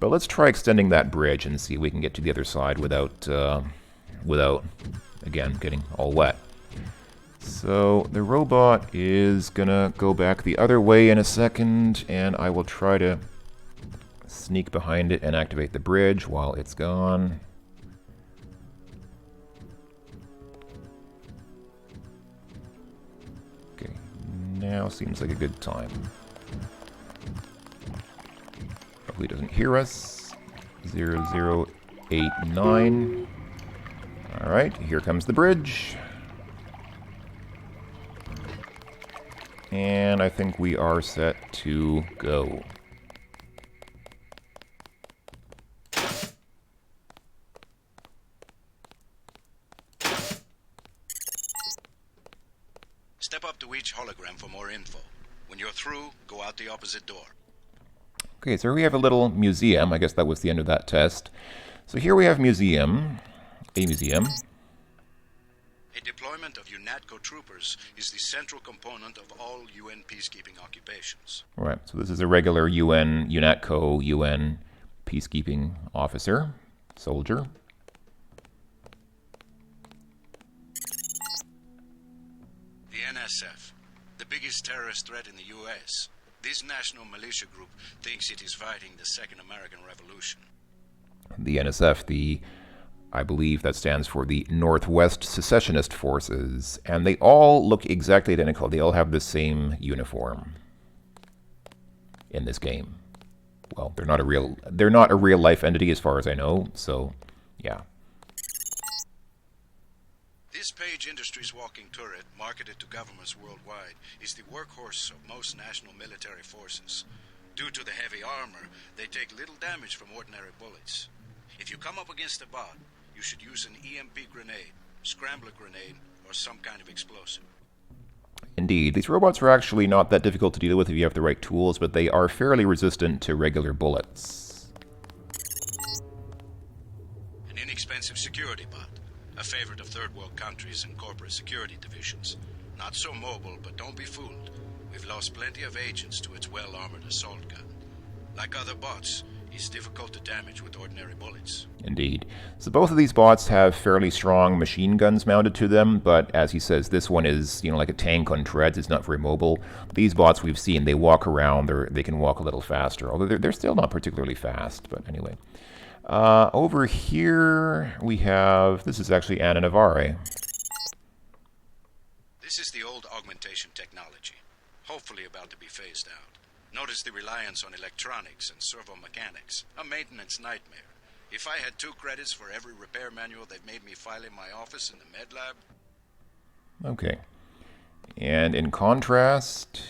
But let's try extending that bridge and see if we can get to the other side without, again, getting all wet. So, the robot is gonna go back the other way in a second, and I will try to sneak behind it and activate the bridge while it's gone. Okay, now seems like a good time. Hopefully it doesn't hear us. 0089. Alright, here comes the bridge. And I think we are set to go. Step up to each hologram for more info. When you're through, go out the opposite door. Okay, so here we have a little museum. I guess that was the end of that test. So here we have museum. A museum. A deployment of UNATCO troopers is the central component of all UN peacekeeping occupations. Right, so this is a regular UNATCO UN peacekeeping officer, soldier. The NSF, the biggest terrorist threat in the US. This national militia group thinks it is fighting the Second American Revolution. The NSF, I believe that stands for the Northwest Secessionist Forces, and they all look exactly identical. They all have the same uniform in this game. Well, they're not a real life entity as far as I know, so yeah. This Page Industries walking turret, marketed to governments worldwide, is the workhorse of most national military forces. Due to the heavy armor, they take little damage from ordinary bullets. If you come up against a bot, you should use an EMP grenade, scrambler grenade, or some kind of explosive. Indeed, these robots are actually not that difficult to deal with if you have the right tools, but they are fairly resistant to regular bullets. An inexpensive security bot. A favorite of third world countries and corporate security divisions. Not so mobile, but don't be fooled. We've lost plenty of agents to its well-armored assault gun. Like other bots, it's difficult to damage with ordinary bullets. Indeed. So both of these bots have fairly strong machine guns mounted to them, but as he says, this one is, like a tank on treads. It's not very mobile. These bots we've seen, they walk around, they can walk a little faster, although they're still not particularly fast, but anyway. Over here we have, this is actually Anna Navarre. This is the old augmentation technology, hopefully about to be phased out. Notice the reliance on electronics and servo mechanics, a maintenance nightmare. If I had 2 credits for every repair manual they've made me file in my office in the med lab. Okay. And in contrast,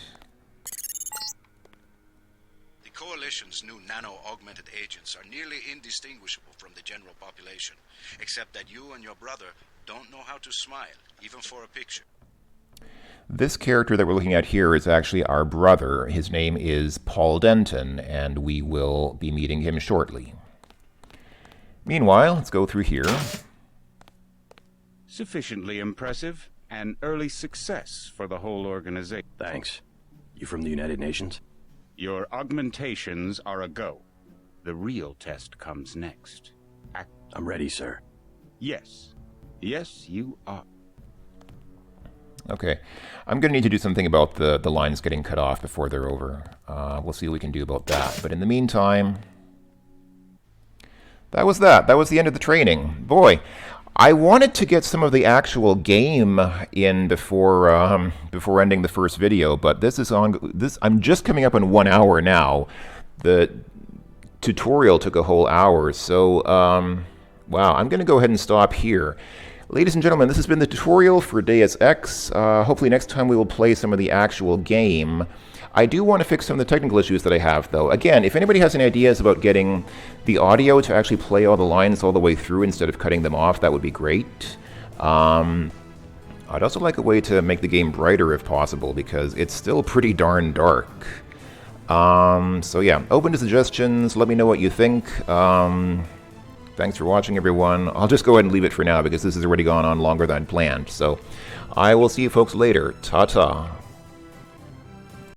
the Coalition's new nano-augmented agents are nearly indistinguishable from the general population, except that you and your brother don't know how to smile, even for a picture. this character that we're looking at here is actually our brother. His name is Paul Denton, and we will be meeting him shortly. Meanwhile, let's go through here. Sufficiently impressive. An early success for the whole organization. Thanks. You from the United Nations? Your augmentations are a go. The real test comes next. I'm ready, sir. Yes. Yes, you are. Okay. I'm going to need to do something about the lines getting cut off before they're over. We'll see what we can do about that. But in the meantime, that was that. That was the end of the training. Boy, I wanted to get some of the actual game in before before ending the first video, but this is on. I'm just coming up on 1 hour now. The tutorial took a whole hour, so wow. I'm going to go ahead and stop here. Ladies and gentlemen, this has been the tutorial for Deus Ex. Hopefully next time we will play some of the actual game. I do want to fix some of the technical issues that I have, though. Again, if anybody has any ideas about getting the audio to actually play all the lines all the way through instead of cutting them off, that would be great. I'd also like a way to make the game brighter if possible, because it's still pretty darn dark. So yeah, open to suggestions. Let me know what you think. Thanks for watching, everyone. I'll just go ahead and leave it for now because this has already gone on longer than planned. So I will see you folks later. Ta-ta.